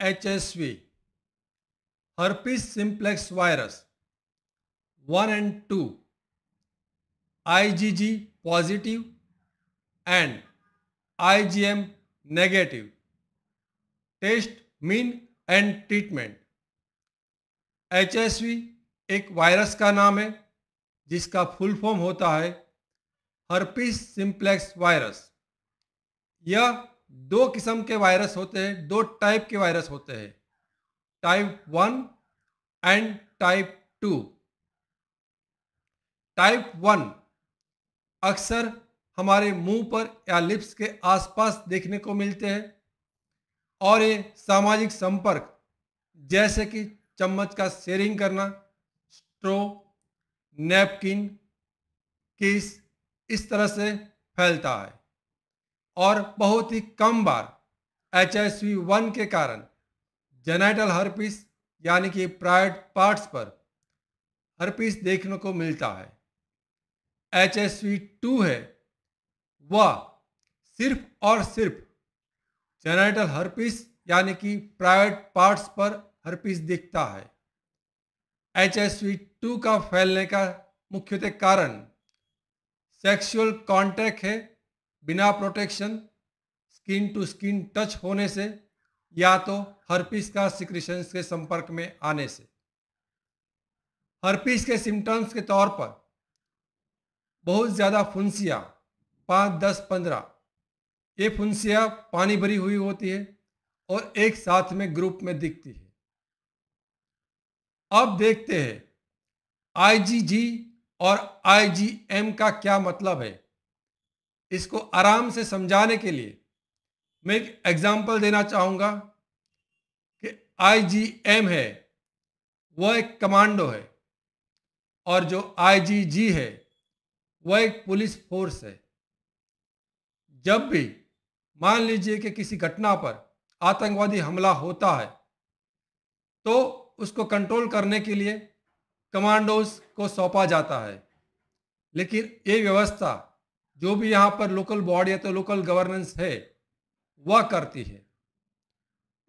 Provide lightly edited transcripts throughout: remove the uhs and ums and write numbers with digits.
HSV, herpes simplex virus 1 and 2, IgG positive and IgM negative. Test, mean and treatment. HSV एक virus का नाम है जिसका full form होता है हर्पिस सिम्प्लेक्स वायरस। यह दो किस्म के वायरस होते हैं, दो टाइप के वायरस होते हैं, टाइप 1 एंड टाइप 2। टाइप 1 अक्सर हमारे मुंह पर या लिप्स के आसपास देखने को मिलते हैं और ये सामाजिक संपर्क जैसे कि चम्मच का शेयरिंग करना, स्ट्रो, नैपकिन, किस, इस तरह से फैलता है और बहुत ही कम बार HSV1 के कारण जेनिटल हर्पिस यानी कि प्राइवेट पार्ट्स पर हर्पिस देखने को मिलता है। HSV2 है वह सिर्फ और सिर्फ जेनिटल हर्पिस यानी कि प्राइवेट पार्ट्स पर हर्पिस दिखता है। HSV2 का फैलने का मुख्यतः कारण सेक्सुअल कांटेक्ट है, बिना protection, skin to skin touch होने से या तो हर्पिस का सिक्रीशन के संपर्क में आने से। हर्पिस के सिम्टम्स के तौर पर बहुत ज़्यादा फुंसियाँ 5, 10, 15, ये फुंसियाँ पानी भरी हुई होती है और एक साथ में ग्रुप में दिखती है। अब देखते हैं IgG और IgM का क्या मतलब है। इसको आराम से समझाने के लिए मैं एक एग्जांपल देना चाहूँगा कि IgM है वह एक कमांडो है और जो IgG है वह एक पुलिस फोर्स है। जब भी मान लीजिए कि किसी घटना पर आतंकवादी हमला होता है तो उसको कंट्रोल करने के लिए कमांडोज को सौंपा जाता है, लेकिन ये व्यवस्था जो भी यहाँ पर लोकल बॉडी या तो लोकल गवर्नेंस है वह करती है।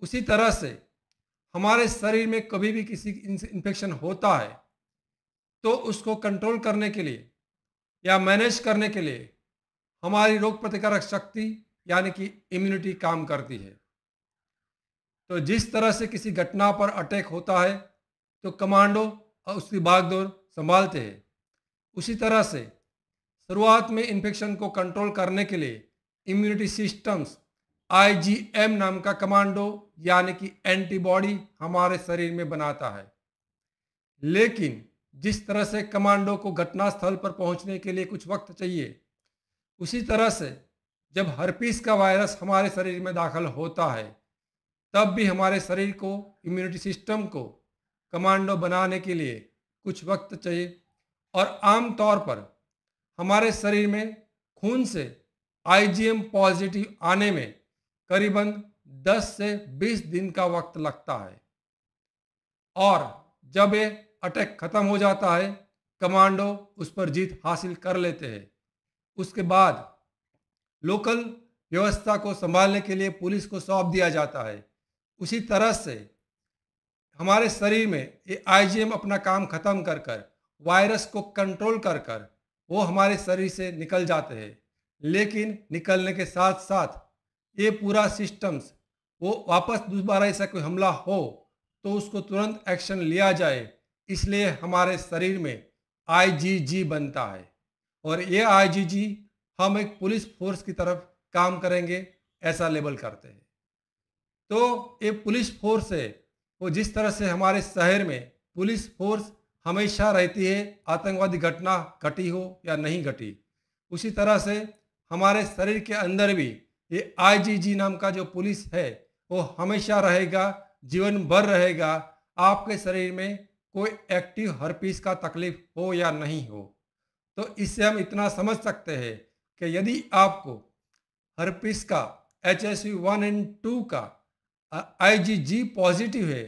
उसी तरह से हमारे शरीर में कभी भी किसी इन्फेक्शन होता है तो उसको कंट्रोल करने के लिए या मैनेज करने के लिए हमारी रोग प्रतिकारक शक्ति यानी कि इम्यूनिटी काम करती है। तो जिस तरह से किसी घटना पर अटैक होता है तो कमांडो और उसकी भागदौड़ संभालते हैं, उसी तरह से शुरुआत में इन्फेक्शन को कंट्रोल करने के लिए इम्यूनिटी सिस्टम्स IgM नाम का कमांडो यानी कि एंटीबॉडी हमारे शरीर में बनाता है। लेकिन जिस तरह से कमांडो को घटनास्थल पर पहुंचने के लिए कुछ वक्त चाहिए, उसी तरह से जब हर्पिस का वायरस हमारे शरीर में दाखिल होता है तब भी हमारे शरीर को, इम्यूनिटी सिस्टम को कमांडो बनाने के लिए कुछ वक्त चाहिए और आम तौर पर हमारे शरीर में खून से IgM पॉजिटिव आने में करीबन 10 से 20 दिन का वक्त लगता है और जब ये अटैक खत्म हो जाता है कमांडो उस पर जीत हासिल कर लेते हैं। उसके बाद लोकल व्यवस्था को संभालने के लिए पुलिस को सौंप दिया जाता है। उसी तरह से हमारे शरीर में ये IgM अपना काम खत्म कर कर वायरस को कंट्रोल कर कर वो हमारे शरीर से निकल जाते हैं, लेकिन निकलने के साथ साथ ये पूरा सिस्टम्स वो वापस दोबारा ऐसा कोई हमला हो तो उसको तुरंत एक्शन लिया जाए, इसलिए हमारे शरीर में IgG बनता है और ये IgG हम एक पुलिस फोर्स की तरफ काम करेंगे ऐसा लेबल करते हैं। तो ये पुलिस फोर्स है वो जिस तरह से हमारे शहर में पुलिस फोर्स हमेशा रहती है, आतंकवादी घटना घटी हो या नहीं घटी, उसी तरह से हमारे शरीर के अंदर भी ये IgG नाम का जो पुलिस है वो हमेशा रहेगा, जीवन भर रहेगा, आपके शरीर में कोई एक्टिव हर्पिस का तकलीफ हो या नहीं हो। तो इससे हम इतना समझ सकते हैं कि यदि आपको हर्पिस का HSV1 एंड 2 का IgG पॉजिटिव है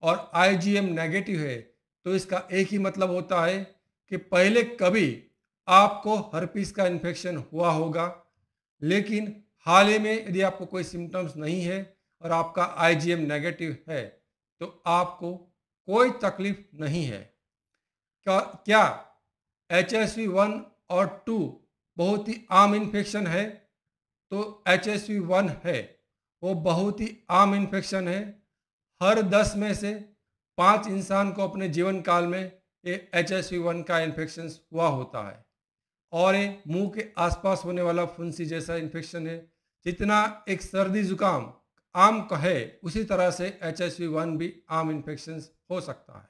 और IgM नेगेटिव है तो इसका एक ही मतलब होता है कि पहले कभी आपको हर्पिस का इन्फेक्शन हुआ होगा, लेकिन हाल ही में यदि आपको कोई सिम्टम्स नहीं है और आपका आईजीएम नेगेटिव है तो आपको कोई तकलीफ नहीं है। क्या HSV1 और 2 बहुत ही आम इन्फेक्शन है? तो HSV1 है, वो बहुत ही आम इन्फेक्शन है। हर 10 में से 5 इंसान को अपने जीवन काल में ये HSV1 का इन्फेक्शन हुआ होता है और ये मुंह के आसपास होने वाला फुंसी जैसा इन्फेक्शन है। जितना एक सर्दी जुकाम आम का है उसी तरह से HSV1 भी आम इन्फेक्शन हो सकता है।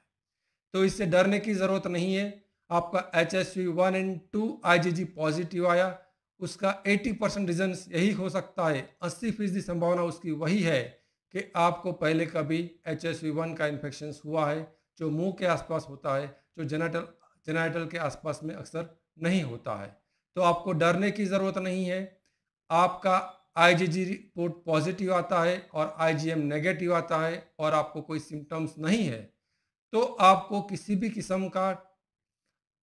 तो इससे डरने की ज़रूरत नहीं है। आपका HSV1 एंड 2 IgG पॉजिटिव आया, उसका 80% रीजन यही हो सकता है, 80% संभावना उसकी वही है कि आपको पहले कभी HSV1 का इन्फेक्शन हुआ है, जो मुंह के आसपास होता है, जो जेनाइटल के आसपास में अक्सर नहीं होता है। तो आपको डरने की ज़रूरत नहीं है। आपका IgG रिपोर्ट पॉजिटिव आता है और IgM नेगेटिव आता है और आपको कोई सिम्टम्स नहीं है, तो आपको किसी भी किस्म का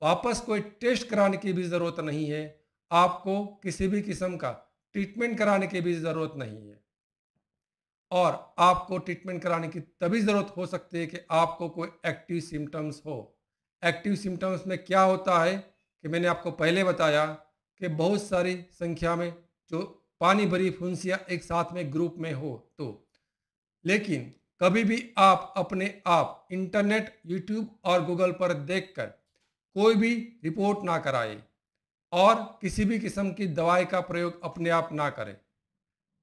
वापस कोई टेस्ट कराने की भी ज़रूरत नहीं है। आपको किसी भी किस्म का ट्रीटमेंट कराने की भी ज़रूरत नहीं है। और आपको ट्रीटमेंट कराने की तभी ज़रूरत हो सकती है कि आपको कोई एक्टिव सिम्टम्स हो। एक्टिव सिम्टम्स में क्या होता है कि मैंने आपको पहले बताया कि बहुत सारी संख्या में जो पानी भरी फुंसियाँ एक साथ में ग्रुप में हो तो। लेकिन कभी भी आप अपने आप इंटरनेट, यूट्यूब और गूगल पर देखकर कोई भी रिपोर्ट ना कराएं और किसी भी किस्म की दवाई का प्रयोग अपने आप ना करें।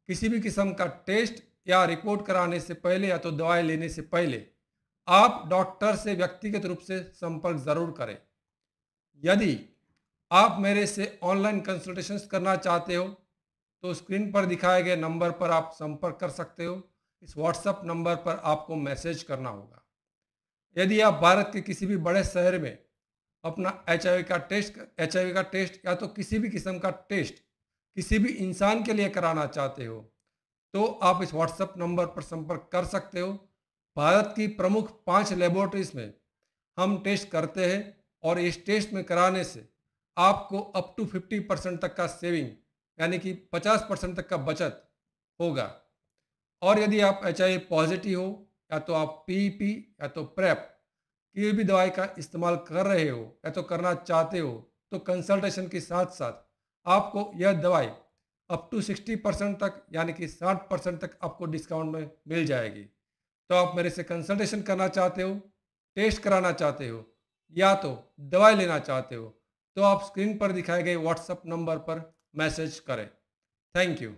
किसी भी किस्म का टेस्ट या रिपोर्ट कराने से पहले या तो दवाई लेने से पहले आप डॉक्टर से व्यक्तिगत रूप से संपर्क ज़रूर करें। यदि आप मेरे से ऑनलाइन कंसल्टेशंस करना चाहते हो तो स्क्रीन पर दिखाए गए नंबर पर आप संपर्क कर सकते हो। इस व्हाट्सएप नंबर पर आपको मैसेज करना होगा। यदि आप भारत के किसी भी बड़े शहर में अपना एचआईवी का टेस्ट या तो किसी भी किस्म का टेस्ट किसी भी इंसान के लिए कराना चाहते हो तो आप इस व्हाट्सएप नंबर पर संपर्क कर सकते हो। भारत की प्रमुख 5 लेबोरेटरीज में हम टेस्ट करते हैं और इस टेस्ट में कराने से आपको अप टू 50% तक का सेविंग यानी कि 50% तक का बचत होगा। और यदि आप HIV पॉजिटिव हो या तो आप PEP या तो प्रेप की भी दवाई का इस्तेमाल कर रहे हो या तो करना चाहते हो तो कंसल्टेशन के साथ साथ आपको यह दवाई अप टू 60% तक यानी कि 60% तक आपको डिस्काउंट में मिल जाएगी। तो आप मेरे से कंसल्टेशन करना चाहते हो, टेस्ट कराना चाहते हो या तो दवाई लेना चाहते हो तो आप स्क्रीन पर दिखाए गए व्हाट्सएप नंबर पर मैसेज करें। Thank you.